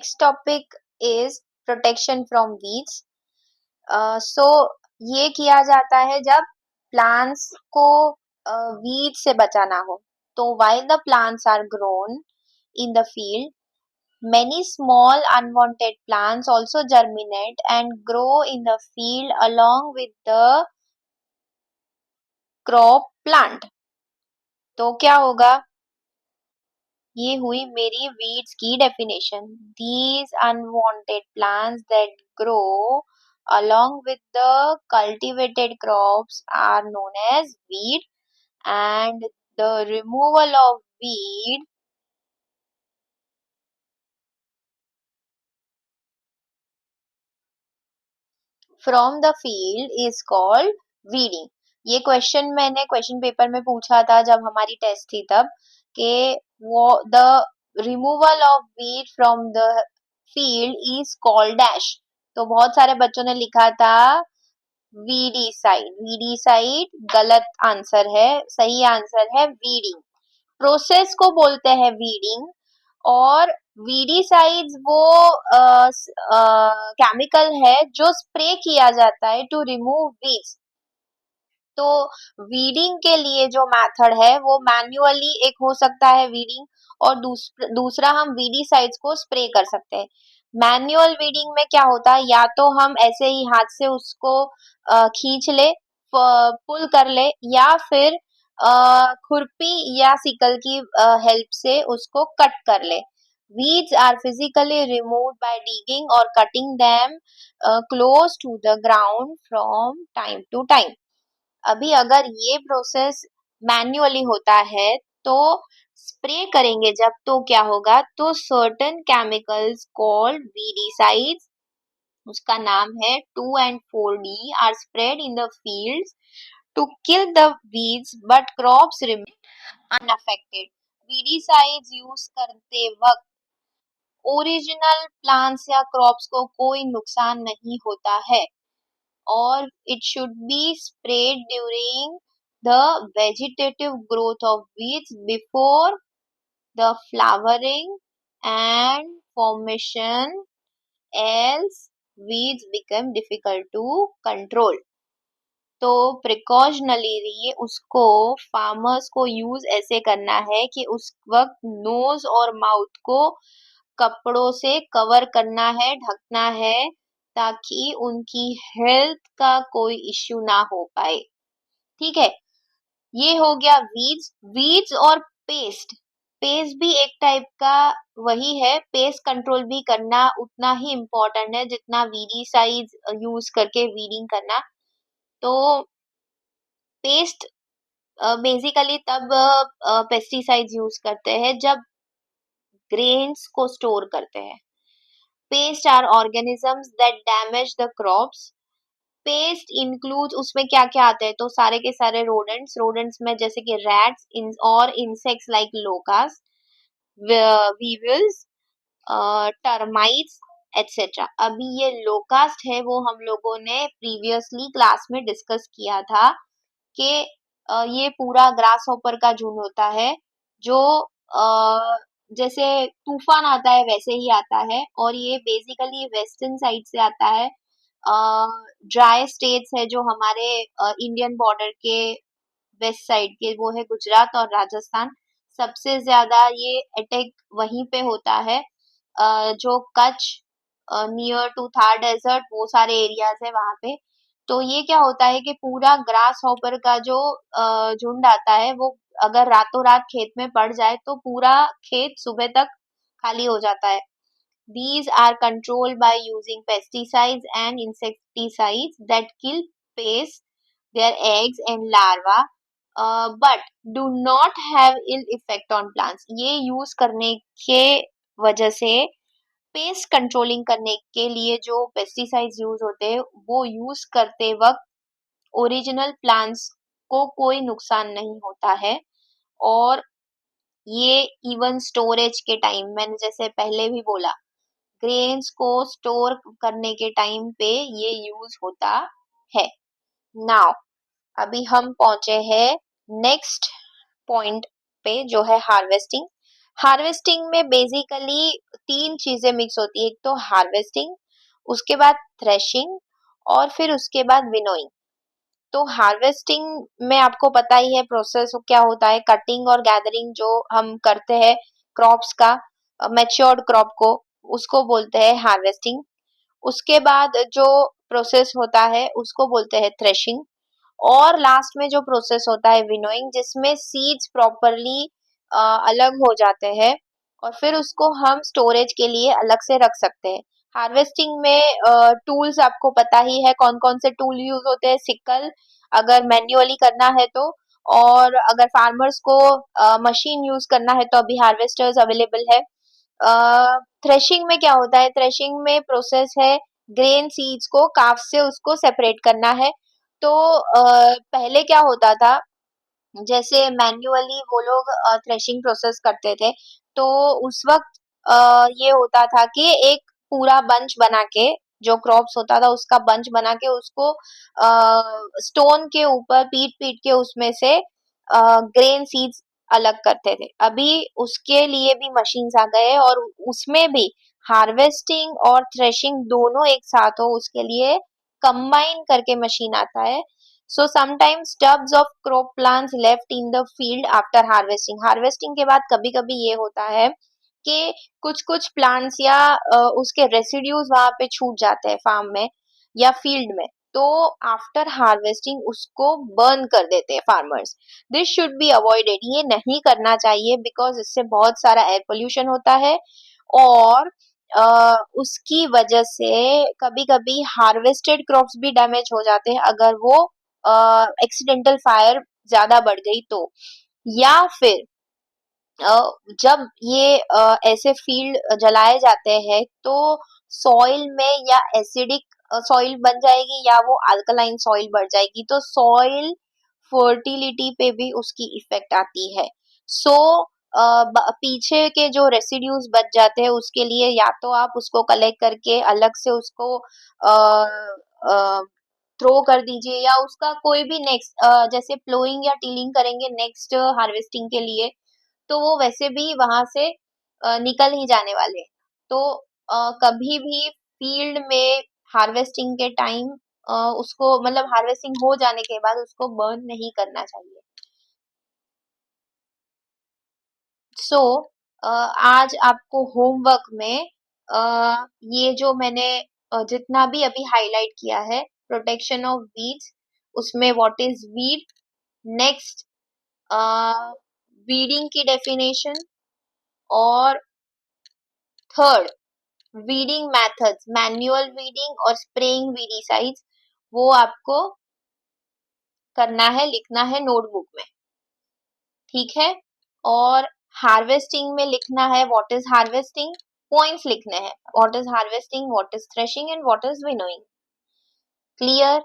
Next topic is protection from weeds. So ये किया जाता है जब plants को weeds से बचाना हो. तो while the plants are grown in the field, many small unwanted plants also germinate and grow in the field along with the crop plant. तो क्या होगा? ये हुई मेरी weeds की definition. These unwanted plants that grow along with the cultivated crops are known as weed, and the removal of weed from the field is called weeding. ये question मैंने question paper में पूछा था जब हमारी टेस्ट थी तब कि वो the removal of weed from the field is called dash. तो बहुत सारे बच्चों ने लिखा था वीडीसाइड. वीडीसाइड गलत आंसर है. सही आंसर है वीडिंग. प्रोसेस को बोलते हैं वीडिंग. और वीडीसाइड्स वो केमिकल है जो स्प्रे किया जाता है टू रिमूव वीड्स. तो वीडिंग के लिए जो मेथड है वो मैन्युअली एक हो सकता है वीडिंग, और दूसरा हम वीडीसाइड्स को स्प्रे कर सकते हैं. मैन्युअल वीडिंग में क्या होता है, या तो हम ऐसे ही हाथ से उसको खींच ले, पुल कर ले, या फिर खुरपी या सिकल की हेल्प से उसको कट कर ले. Weeds are physically removed by digging or cutting them close to the ground from time to time. अभी अगर ये प्रोसेस मैन्युअली होता है तो स्प्रे करेंगे जब, तो क्या होगा, तो सर्टेन केमिकल्स कॉल्ड वीडीसाइड्स, उसका नाम है 2 and 4D, are spread in the fields to kill the weeds but crops remain unaffected. Weedicides use करते वक्त ओरिजिनल प्लांट्स या क्रॉप्स को कोई नुकसान नहीं होता है, और it should be sprayed during the vegetative growth of weeds before the flowering and formation, else weeds become difficult to control. तो प्रिकॉशनली उसको फार्मर्स को यूज ऐसे करना है कि उस वक्त नोज और माउथ को कपड़ों से कवर करना है, ढकना है, ताकि उनकी हेल्थ का कोई इश्यू ना हो पाए. ठीक है, ये हो गया वीड्स. वीड्स और पेस्ट. पेस्ट भी एक टाइप का वही है. पेस्ट कंट्रोल भी करना उतना ही इम्पोर्टेंट है जितना वीडीसाइड्स यूज करके वीडिंग करना. तो पेस्ट बेसिकली तब पेस्टिसाइड्स यूज करते हैं जब ग्रेन्स को स्टोर करते हैं. Pest are organisms that damage the crops. Pest include, उसमें क्या क्या आते हैं, तो सारे के सारे रोडेंट्स. रोडेंट्स में जैसे कि रैट्स और insects like locusts, weevils, termites et cetera. अभी ये लोकास्ट है वो हम लोगों ने प्रीवियसली क्लास में डिस्कस किया था कि ये पूरा ग्रास हॉपर का झुंड होता है जो जैसे तूफान आता है वैसे ही आता है, और ये बेसिकली वेस्टर्न साइड से आता है. ड्राई स्टेट्स है जो हमारे इंडियन बॉर्डर के वेस्ट साइड के, वो है गुजरात और राजस्थान. सबसे ज्यादा ये अटैक वहीं पे होता है. जो Kutch near to Thar desert, वो सारे एरियाज है वहां पे. तो ये क्या होता है कि पूरा ग्रास हॉपर का जो झुंड आता है वो अगर रातों रात खेत में पड़ जाए तो पूरा खेत सुबह तक खाली हो जाता है. These are controlled by using pesticides and insecticides that kill pests, their eggs and larvae, but do not have ill effect on plants. ये यूज करने के वजह से, पेस्ट कंट्रोलिंग करने के लिए जो पेस्टिसाइड्स यूज होते हैं वो यूज करते वक्त ओरिजिनल प्लांट्स को कोई नुकसान नहीं होता है. और ये इवन स्टोरेज के टाइम, मैंने जैसे पहले भी बोला, ग्रेन्स को स्टोर करने के टाइम पे ये यूज होता है. नाउ अभी हम पहुंचे हैं नेक्स्ट पॉइंट पे जो है हार्वेस्टिंग. हार्वेस्टिंग में बेसिकली तीन चीजें मिक्स होती है, एक तो हार्वेस्टिंग, उसके बाद थ्रेशिंग और फिर उसके बाद विनोइंग। तो हार्वेस्टिंग में आपको पता ही है प्रोसेस क्या होता है, कटिंग और गैदरिंग जो हम करते हैं क्रॉप्स का, मैच्योर्ड क्रॉप को, उसको बोलते हैं हार्वेस्टिंग। उसके बाद जो प्रोसेस होता है उसको बोलते हैं थ्रेशिंग, और लास्ट में जो प्रोसेस होता है विनोइंग, जिसमें सीड्स प्रॉपरली अलग हो जाते हैं और फिर उसको हम स्टोरेज के लिए अलग से रख सकते हैं। हार्वेस्टिंग में टूल्स आपको पता ही है कौन कौन से टूल यूज होते हैं, सिकल अगर मैन्युअली करना है तो, और अगर फार्मर्स को मशीन यूज करना है तो अभी हार्वेस्टर्स अवेलेबल है। थ्रेशिंग में क्या होता है, थ्रेशिंग में प्रोसेस है ग्रेन सीड्स को काफ से उसको सेपरेट करना है। तो पहले क्या होता था, जैसे मैन्युअली वो लोग थ्रेशिंग प्रोसेस करते थे, तो उस वक्त ये होता था कि एक पूरा बंच बना के, जो क्रॉप्स होता था उसका बंच बना के उसको स्टोन के ऊपर पीट पीट के उसमें से ग्रेन सीड्स अलग करते थे। अभी उसके लिए भी मशीन्स आ गए और उसमें भी हार्वेस्टिंग और थ्रेशिंग दोनों एक साथ हो उसके लिए कंबाइन करके मशीन आता है। So sometimes stubs of crop plants left in the field after harvesting. Harvesting के बाद कभी कभी ये होता है कि कुछ कुछ प्लांट्स या उसके रेसिड्यूज वहां पे छूट जाते हैं फार्म में या फील्ड में, तो आफ्टर हार्वेस्टिंग उसको बर्न कर देते हैं farmers. This should be avoided, ये नहीं करना चाहिए बिकॉज इससे बहुत सारा एयर पोल्यूशन होता है और उसकी वजह से कभी कभी हार्वेस्टेड क्रॉप्स भी डैमेज हो जाते हैं अगर वो एक्सीडेंटल फायर ज्यादा बढ़ गई तो, या फिर जब ये ऐसे फील्ड जलाए जाते हैं तो सॉइल में या एसिडिक सॉइल बन जाएगी या वो अल्कलाइन सॉइल बढ़ जाएगी, तो सॉइल फर्टिलिटी पे भी उसकी इफेक्ट आती है। सो पीछे के जो रेसिड्यूज बच जाते हैं उसके लिए या तो आप उसको कलेक्ट करके अलग से उसको थ्रो कर दीजिए, या उसका कोई भी नेक्स्ट जैसे प्लोइंग या टीलिंग करेंगे नेक्स्ट हार्वेस्टिंग के लिए, तो वो वैसे भी वहां से निकल ही जाने वाले हैं। तो कभी भी फील्ड में हार्वेस्टिंग के टाइम उसको मतलब हार्वेस्टिंग हो जाने के बाद उसको बर्न नहीं करना चाहिए। सो आज आपको होमवर्क में ये जो मैंने जितना भी अभी हाईलाइट किया है, प्रोटेक्शन ऑफ वीड्स, उसमें what is weed, next weeding की डेफिनेशन, और third weeding methods, manual weeding और स्प्रेइंग वीडीसाइड्स, वो आपको करना है, लिखना है नोटबुक में, ठीक है। और हार्वेस्टिंग में लिखना है व्हाट इज हार्वेस्टिंग, पॉइंट्स लिखने हैं, what is harvesting, what is threshing and what is winnowing. Clear?